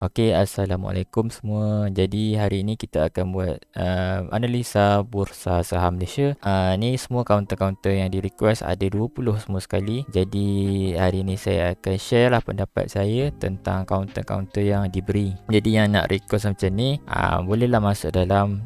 Okey, Assalamualaikum semua. Jadi hari ini kita akan buat analisa Bursa Saham Malaysia. Ni semua kaunter-kaunter yang di-request, ada 20 semua sekali. Jadi hari ini saya akan share lah pendapat saya tentang kaunter-kaunter yang diberi. Jadi yang nak request macam ni, bolehlah masuk dalam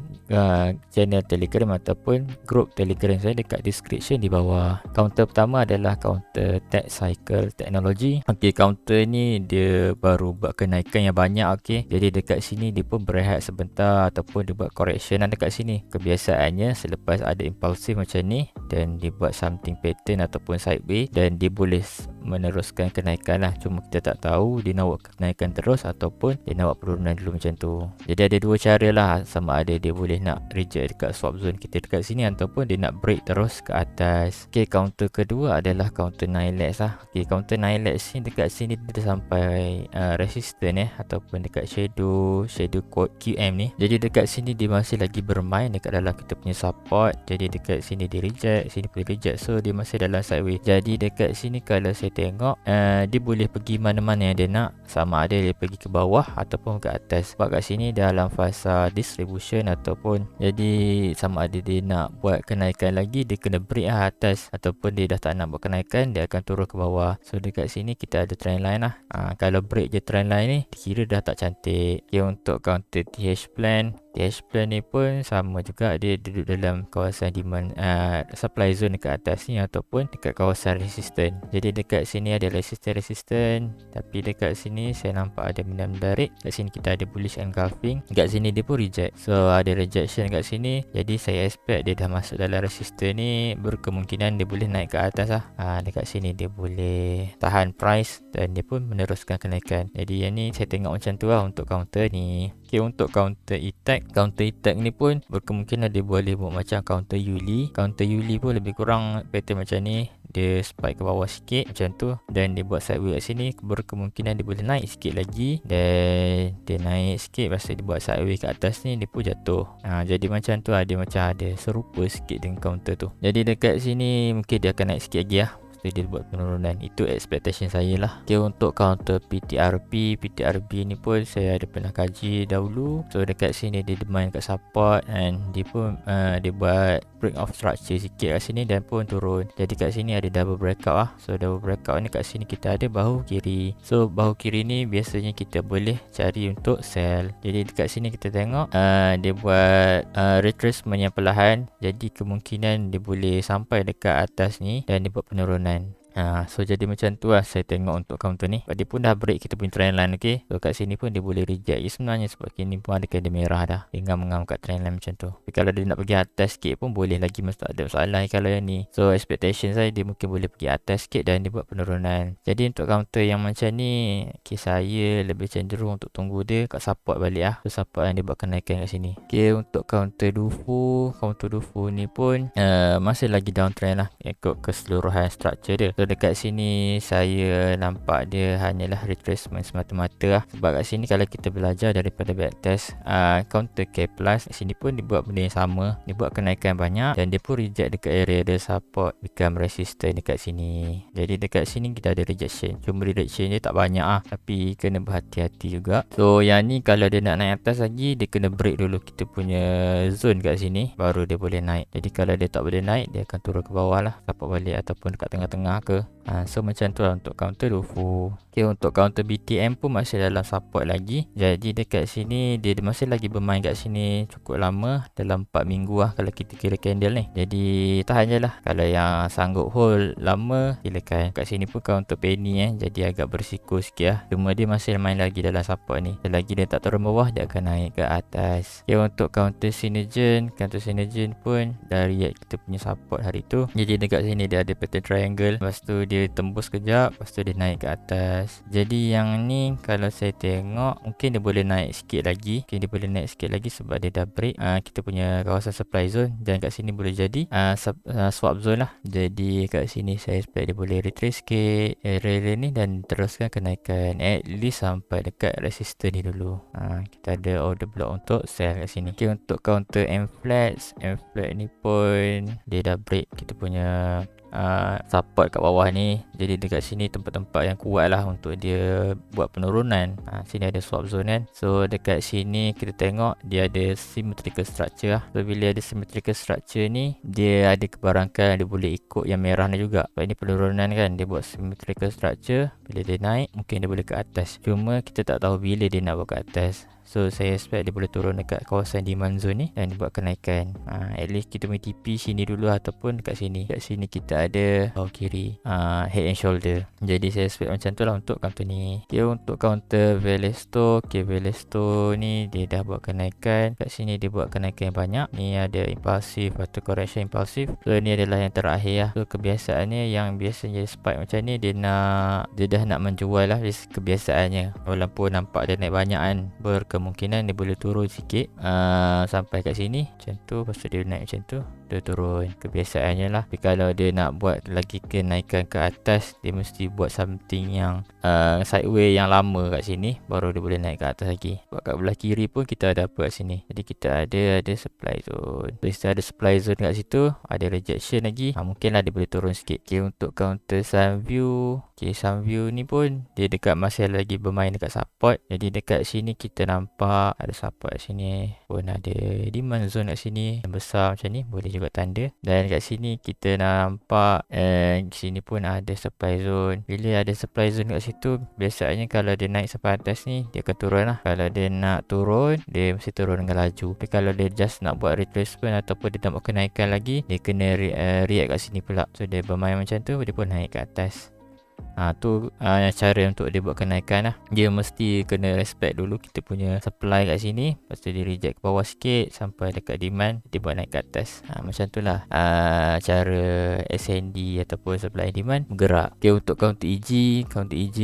channel Telegram ataupun grup Telegram saya dekat description di bawah. Kaunter pertama adalah kaunter Tech Cycle Technology. Okey, kaunter ni dia baru buat kenaikan yang banyak. Okey, jadi dekat sini dia pun berehat sebentar ataupun dia buat correction dekat sini. Kebiasaannya selepas ada impulsif macam ni dan dia buat something pattern ataupun sideways, dan dia boleh meneruskan kenaikan lah. Cuma kita tak tahu dia nak buat kenaikan terus ataupun dia nak buat penurunan dulu macam tu. Jadi ada dua cara lah, sama ada dia boleh nak reject dekat swap zone kita dekat sini ataupun dia nak break terus ke atas. Okey, counter kedua adalah counter Nilex lah. Okey, counter Nilex ni dekat sini dia sampai resistance ataupun dekat shadow code QM ni. Jadi dekat sini dia masih lagi bermain dekat dalam kita punya support. Jadi dekat sini dia reject, sini pun reject, so dia masih dalam sideways. Jadi dekat sini kalau saya tengok dia boleh pergi mana-mana yang dia nak, sama ada dia pergi ke bawah ataupun ke atas. Sebab kat sini dalam fasa distribution ataupun jadi sama ada dia nak buat kenaikan lagi, dia kena break atas, ataupun dia dah tak nak buat kenaikan, dia akan turun ke bawah. So dekat sini kita ada trend line lah. Kalau break je trend line ni, kira dah tak cantik. Okay, untuk counter TH plan ni pun sama juga, dia duduk dalam kawasan demand supply zone dekat atas ni ataupun dekat kawasan resistance. Jadi dekat sini ada resistance, tapi dekat sini saya nampak ada minat menarik. Kat sini kita ada bullish engulfing, dekat sini dia pun reject, so ada rejection kat sini. Jadi saya expect dia dah masuk dalam resistance ni, berkemungkinan dia boleh naik ke atas lah. Dekat sini dia boleh tahan price dan dia pun meneruskan kenaikan. Jadi yang ni saya tengok macam tu lah untuk counter ni. Okay, untuk counter E-Tech ni pun berkemungkinan dia boleh buat macam counter Yuli. Counter Yuli pun lebih kurang pattern macam ni, dia spike ke bawah sikit macam tu, dan dia buat sideways kat sini. Berkemungkinan dia boleh naik sikit lagi, dan dia naik sikit, lepas tu dia buat sideways kat atas ni, dia pun jatuh. Jadi macam tu lah, dia macam ada serupa sikit dengan counter tu. Jadi dekat sini mungkin dia akan naik sikit lagi lah, dia buat penurunan. Itu expectation saya lah. Okay, untuk counter PTRB ni pun saya ada pernah kaji dahulu. So dekat sini dia main kat support, and dia pun dia buat break off structure sikit kat sini dan pun turun. Jadi kat sini ada double breakout lah. So double breakout ni kat sini kita ada bahu kiri. So bahu kiri ni biasanya kita boleh cari untuk sell. Jadi dekat sini kita tengok dia buat retracement yang perlahan. Jadi kemungkinan dia boleh sampai dekat atas ni dan dia buat penurunan. So jadi macam tu lah saya tengok untuk counter ni. Dia pun dah break kita punya trend line. Okay, so kat sini pun dia boleh reject je sebenarnya, sebab kini pun ada kandil merah dah, dia ngam-ngam kat trend line macam tu. Tapi kalau dia nak pergi atas sikit pun boleh lagi, mesti tak ada masalah kalau yang ni. So expectation saya dia mungkin boleh pergi atas sikit dan dia buat penurunan. Jadi untuk counter yang macam ni, okay, saya lebih cenderung untuk tunggu dia kat support balik lah. So support yang dia buat kenaikan kat sini. Okay, untuk counter Dufu ni pun masih lagi downtrend lah ikut keseluruhan structure dia. So dekat sini saya nampak dia hanyalah retracement semata-mata lah. Sebab kat sini kalau kita belajar daripada backtest counter K plus, kat sini pun dia buat benda yang sama, dia buat kenaikan banyak dan dia pun reject dekat area dia support become resistance dekat sini. Jadi dekat sini kita ada rejection, cuma rejection dia tak banyak lah, tapi kena berhati-hati juga. So yang ni kalau dia nak naik atas lagi, dia kena break dulu kita punya zone kat sini, baru dia boleh naik. Jadi kalau dia tak boleh naik, dia akan turun ke bawah lah, support balik ataupun dekat tengah-tengah ke. So macam tu lah untuk counter Dufu. Okay, untuk counter BTM pun masih dalam support lagi. Jadi dekat sini dia masih lagi bermain kat sini cukup lama, dalam 4 minggu lah kalau kita kira candle ni. Jadi tahan je lah, kalau yang sanggup hold lama silakan. Kat sini pun counter penny jadi agak berisiko sikit lah, cuma dia masih main lagi dalam support ni. Selagi dia tak turun bawah, dia akan naik ke atas. Okay, untuk counter Synergen pun dari kita punya support hari tu. Jadi dekat sini dia ada pattern triangle, lepas tu dia tembus kejap, lepas tu dia naik ke atas. Jadi yang ni kalau saya tengok mungkin dia boleh naik sikit lagi, sebab dia dah break kita punya kawasan supply zone, dan kat sini boleh jadi swap zone lah. Jadi kat sini saya expect dia boleh retrace sikit area ni dan teruskan kenaikan at least sampai dekat resistance ni dulu. Kita ada order block untuk sell kat sini. Okay, untuk counter M-flat ni pun dia dah break kita punya support kat bawah ni. Jadi dekat sini tempat-tempat yang kuat lah untuk dia buat penurunan. Sini ada swap zone kan. So dekat sini kita tengok dia ada symmetrical structure lah. So bila ada symmetrical structure ni, dia ada kebarankan, dia boleh ikut yang merah ni juga. Sebab ini penurunan kan, dia buat symmetrical structure. Bila dia naik, mungkin dia boleh ke atas. Cuma kita tak tahu bila dia nak buat ke atas. So saya expect dia boleh turun dekat kawasan demand zone ni dan buat kenaikan. At least kita punya TP sini dulu ataupun dekat sini. Dekat sini kita ada bawah kiri head and shoulder. Jadi saya expect macam tu lah untuk counter ni. Okay, untuk counter Velesto, Velesto ni dia dah buat kenaikan. Kat sini dia buat kenaikan yang banyak. Ni ada impulsif atau correction impulsif. So ni adalah yang terakhir lah. So kebiasaannya yang biasanya spike macam ni, dia dah nak menjual lah. Kebiasaannya walaupun nampak dia naik banyak kan, kemungkinan dia boleh turun sikit sampai kat sini macam tu, lepas tu dia naik macam tu, dia turun. Kebiasaannya lah. Tapi kalau dia nak buat lagi kenaikan ke atas, dia mesti buat something yang sideway yang lama kat sini, baru dia boleh naik ke atas lagi. Sebab kat belah kiri pun kita ada apa kat sini. Jadi kita ada supply zone. So kita ada supply zone kat situ, ada rejection lagi, mungkin lah dia boleh turun sikit. Okay, untuk counter Sunview, Sunview ni pun dia dekat masih lagi bermain dekat support. Jadi dekat sini kita nampak ada support kat sini, pun ada demand zone kat sini yang besar macam ni, boleh juga tanda. Dan kat sini kita nampak sini pun ada supply zone. Bila ada supply zone kat situ, biasanya kalau dia naik sampai atas ni, dia akan turun lah. Kalau dia nak turun, dia mesti turun dengan laju. Tapi kalau dia just nak buat retracement ataupun dia nak buat kenaikan lagi, dia kena react kat sini pula. So dia bermain macam tu, dia pun naik ke atas. Tu cara untuk dia buat kenaikan lah. Dia mesti kena respect dulu kita punya supply kat sini, lepas tu dia reject ke bawah sikit sampai dekat demand, dia buat naik ke atas. Macam tu lah cara SND ataupun supply demand bergerak. Okay, untuk counter EG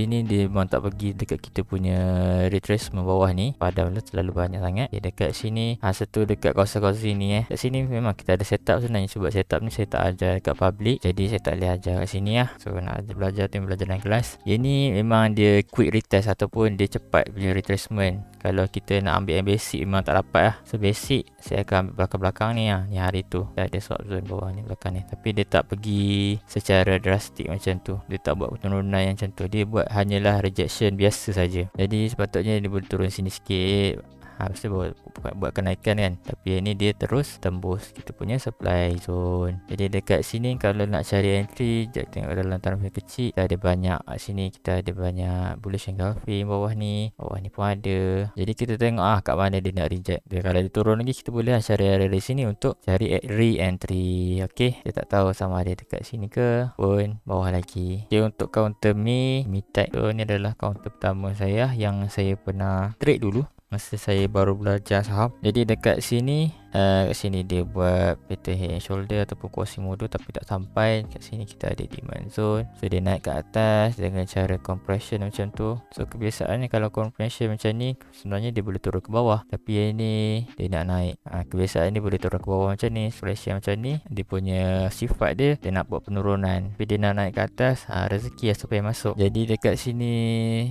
ni dia memang tak pergi dekat kita punya retracement bawah ni, padahal terlalu banyak sangat. Dia dekat sini, satu dekat kawasan-kawasan sini kat sini memang kita ada setup sebenarnya. Sebab setup ni saya tak ajar dekat public, jadi saya tak boleh ajar kat sini lah. So nak belajar tu belajar dalam kelas. Yang ni memang dia quick retest ataupun dia cepat punya retracement. Kalau kita nak ambil yang basic memang tak dapat lah. So basic saya akan ambil belakang-belakang ni lah. Ni hari tu dah ada swap zone bawah ni, belakang ni. Tapi dia tak pergi secara drastik macam tu. Dia tak buat penurunan yang macam tu. Dia buat hanyalah rejection biasa saja. Jadi sepatutnya dia boleh turun sini sikit, mesti buat kenaikan kan. Tapi yang ni dia terus tembus kita punya supply zone. Jadi dekat sini kalau nak cari entry, tengok dalam taraf yang kecil, kita ada banyak kat sini. Kita ada banyak bullish engulfing bawah ni pun ada. Jadi kita tengok kat mana dia nak reject. Kalau dia turun lagi, kita boleh cari area di sini untuk cari re-entry. Okay, saya tak tahu sama ada dekat sini ke pun bawah lagi. Okay, untuk counter Mi type tu, ni adalah counter pertama saya yang saya pernah trade dulu masa saya baru belajar saham. Jadi dekat sini kat sini dia buat pattern head and shoulder ataupun Quasimodo, tapi tak sampai. Kat sini kita ada demand zone. So dia naik ke atas dengan cara compression macam tu. So kebiasaannya kalau compression macam ni, sebenarnya dia boleh turun ke bawah. Tapi yang ni dia nak naik. Kebiasaan dia boleh turun ke bawah macam ni. Flash macam ni, dia punya sifat dia nak buat penurunan. Tapi dia nak naik ke atas, rezeki lah supaya masuk. Jadi dekat sini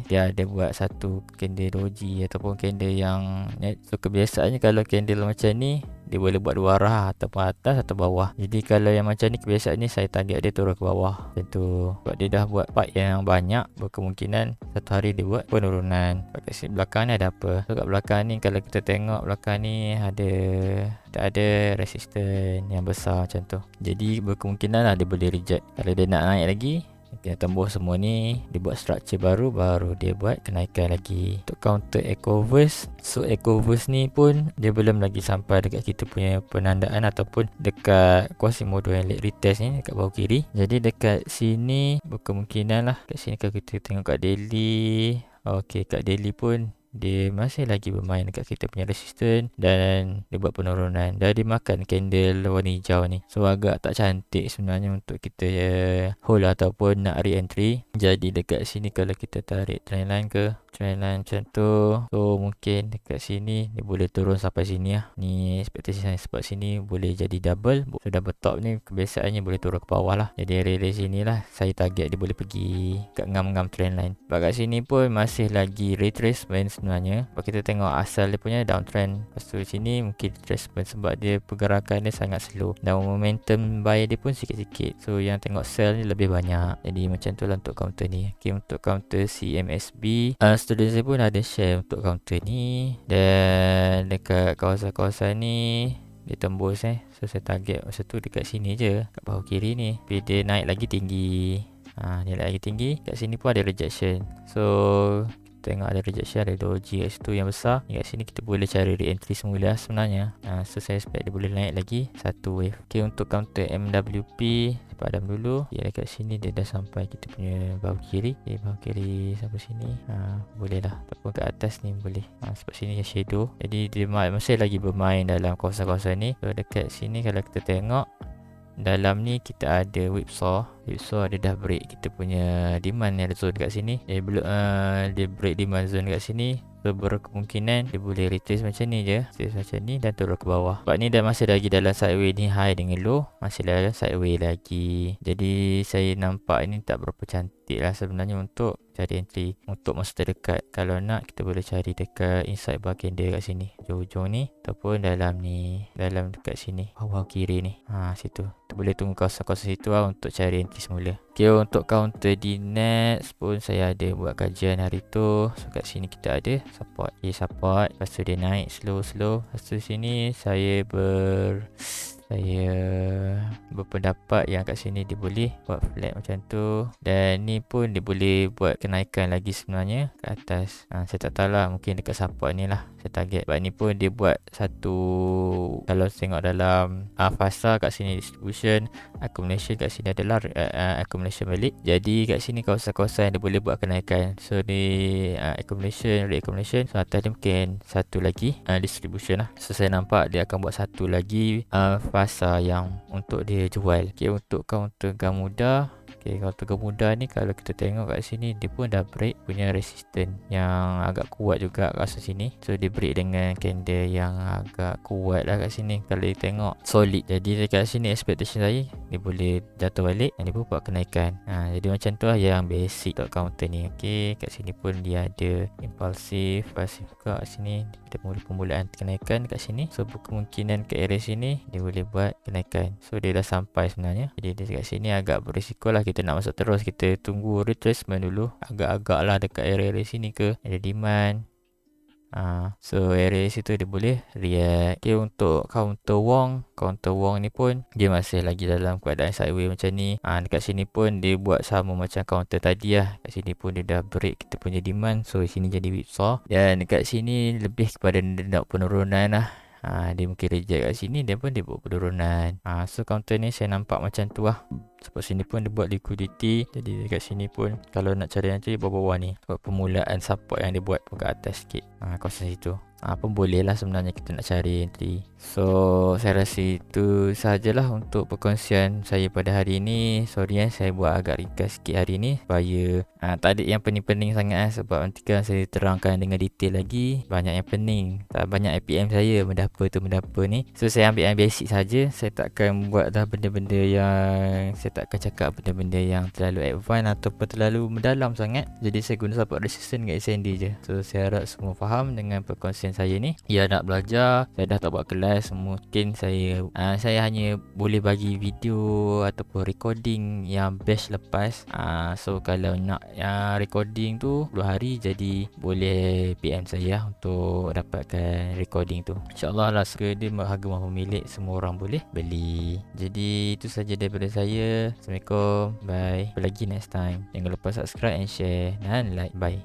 dia ada buat satu candle doji ataupun candle yang so kebiasaannya kalau candle macam ni, dia boleh buat dua arah, ataupun atas atau bawah. Jadi kalau yang macam ni, kebiasaannya saya target dia turun ke bawah macam tu. Sebab dia dah buat part yang banyak, berkemungkinan satu hari dia buat penurunan. Kat sini belakang ni ada apa? So kat belakang ni, kalau kita tengok belakang ni ada resistance yang besar macam tu. Jadi berkemungkinan lah dia boleh reject. Kalau dia nak naik lagi, dia tembus semua ni, dia buat structure baru dia buat kenaikan lagi. Untuk counter Ecoverse, so Ecoverse ni pun dia belum lagi sampai dekat kita punya penandaan ataupun dekat Quasimodo yang late retest ni dekat bawah kiri. Jadi dekat sini berkemungkinan lah, kat sini kalau kita tengok kat daily, kat daily pun dia masih lagi bermain dekat kita punya resistance dan dia buat penurunan. Dah dimakan candle warna hijau ni. So agak tak cantik sebenarnya untuk kita hold ataupun nak re-entry. Jadi dekat sini kalau kita tarik trendline ke, trendline macam tu. So mungkin dekat sini dia boleh turun sampai sini lah. Ni expectation saya sebab sini boleh jadi double. So double top ni kebiasaannya boleh turun ke bawah lah. Jadi area sini lah saya target dia boleh pergi kat ngam-ngam trendline. Sebab kat sini pun masih lagi retracement sebenarnya. Kalau kita tengok asal dia punya downtrend. Lepas tu sini mungkin retracement sebab dia pergerakan dia sangat slow. Dan momentum buy dia pun sikit-sikit. So yang tengok sell ni lebih banyak. Jadi macam tu lah untuk counter ni. Okay, untuk counter CMSB, student saya pun ada share untuk counter ni. Dan dekat kawasan-kawasan ni dia tembus So saya target masa tu dekat sini je, kat bahu kiri ni. Tapi dia naik lagi tinggi. Dia naik lagi tinggi. Kat sini pun ada rejection. So tengok ada rejection, ada doji kat situ yang besar. Kat sini kita boleh cari re-entry semula sebenarnya. So saya expect dia boleh naik lagi satu wave. Okay, untuk counter MWP padam dulu. Ya, dekat sini dia dah sampai kita punya bahu kiri. Okay, bahu kiri sampai sini. Boleh lah. Ataupun kat atas ni boleh. Sebab sini ada shadow. Jadi dia masih lagi bermain dalam kawasan-kawasan ni. So dekat sini kalau kita tengok dalam ni kita ada whipsaw. Whipsaw dia dah break kita punya demand zone dekat sini. Dia break demand zone dekat sini. So berkemungkinan dia boleh retrace macam ni je. Retrace macam ni dan turun ke bawah. Sebab ni dah masih lagi dalam sideway ni, high dengan low. Masih dalam sideway lagi. Jadi saya nampak ini tak berapa cantik lah sebenarnya untuk cari entry. Untuk masa terdekat, kalau nak kita boleh cari dekat inside bar candle kat sini, ujung ni. Ataupun dalam ni, dalam dekat sini, bawah kiri ni. Situ kita boleh tunggu kawasan-kawasan situ lah untuk cari entry semula. Okay, untuk counter di next pun saya ada buat kajian hari tu. So kat sini kita ada support. Okay, support. Lepas tu dia naik slow-slow. Lepas tu sini saya berpendapat yang kat sini dia boleh buat flat macam tu. Dan ni pun dia boleh buat kenaikan lagi sebenarnya ke atas. Saya tak tahu lah, mungkin dekat support ni lah saya target. Sebab ni pun dia buat satu, kalau tengok dalam fasa kat sini distribution, accumulation kat sini adalah accumulation balik. Jadi kat sini kawasan-kawasan dia boleh buat kenaikan. So ni accumulation, re-accumulation. So atas dia mungkin satu lagi distribution lah. So saya nampak dia akan buat satu lagi fasa yang untuk dia jual. Okay, untuk counter Gamuda. Okay, counter Gamuda ni kalau kita tengok kat sini dia pun dah break punya resistance yang agak kuat juga kat sini. So dia break dengan candle yang agak kuat lah kat sini. Kalau dia tengok solid. Jadi dekat sini expectation saya dia boleh jatuh balik dan dia pun buat kenaikan. Jadi macam tu lah yang basic untuk counter ni. Okay, kat sini pun dia ada impulsif, pasif juga kat sini. Kita mula permulaan kenaikan kat sini. So kemungkinan ke area sini dia boleh buat kenaikan. So dia dah sampai sebenarnya. Jadi dekat sini agak berisiko lah kita nak masuk terus. Kita tunggu retracement dulu. Agak-agak lah dekat area-area sini ke ada demand. So area situ dia boleh react. Okay, untuk counter Wong ni pun dia masih lagi dalam keadaan sideway macam ni. Dekat sini pun dia buat sama macam counter tadi lah. Kat sini pun dia dah break kita punya demand. So sini jadi whipsaw. Dan dekat sini lebih kepada nak penurunan lah. Dia mungkin reject kat sini, dia pun dia buat penurunan. So counter ni saya nampak macam tu lah. Sebab sini pun dia buat liquidity. Jadi dekat sini pun kalau nak cari entry bawah-bawah ni, sebab permulaan support yang dia buat pun kat atas sikit, kawasan situ. Pun boleh lah sebenarnya kita nak cari entry. So saya rasa itu sahajalah untuk perkongsian saya pada hari ini. Sorry saya buat agak ringkas sikit hari ni supaya tak ada yang pening-pening sangat sebab nanti kan saya terangkan dengan detail lagi. Banyak yang pening, tak banyak APM saya benda apa ni. So saya ambil yang basic saja. Saya takkan buat dah benda-benda yang, saya takkan cakap benda-benda yang terlalu advance ataupun terlalu mendalam sangat. Jadi saya guna support resistance dengan SND je. So saya harap semua faham dengan perkongsian saya ni. Ya, nak belajar, saya dah tak buat kelas. Mungkin saya hanya boleh bagi video ataupun recording yang batch lepas. So kalau nak recording tu 2 hari, jadi boleh PM saya untuk dapatkan recording tu. InsyaAllah lah, dia harga mahu milik, semua orang boleh beli. Jadi itu saja daripada saya. Assalamualaikum, bye. Jumpa lagi next time. Jangan lupa subscribe and share dan like. Bye.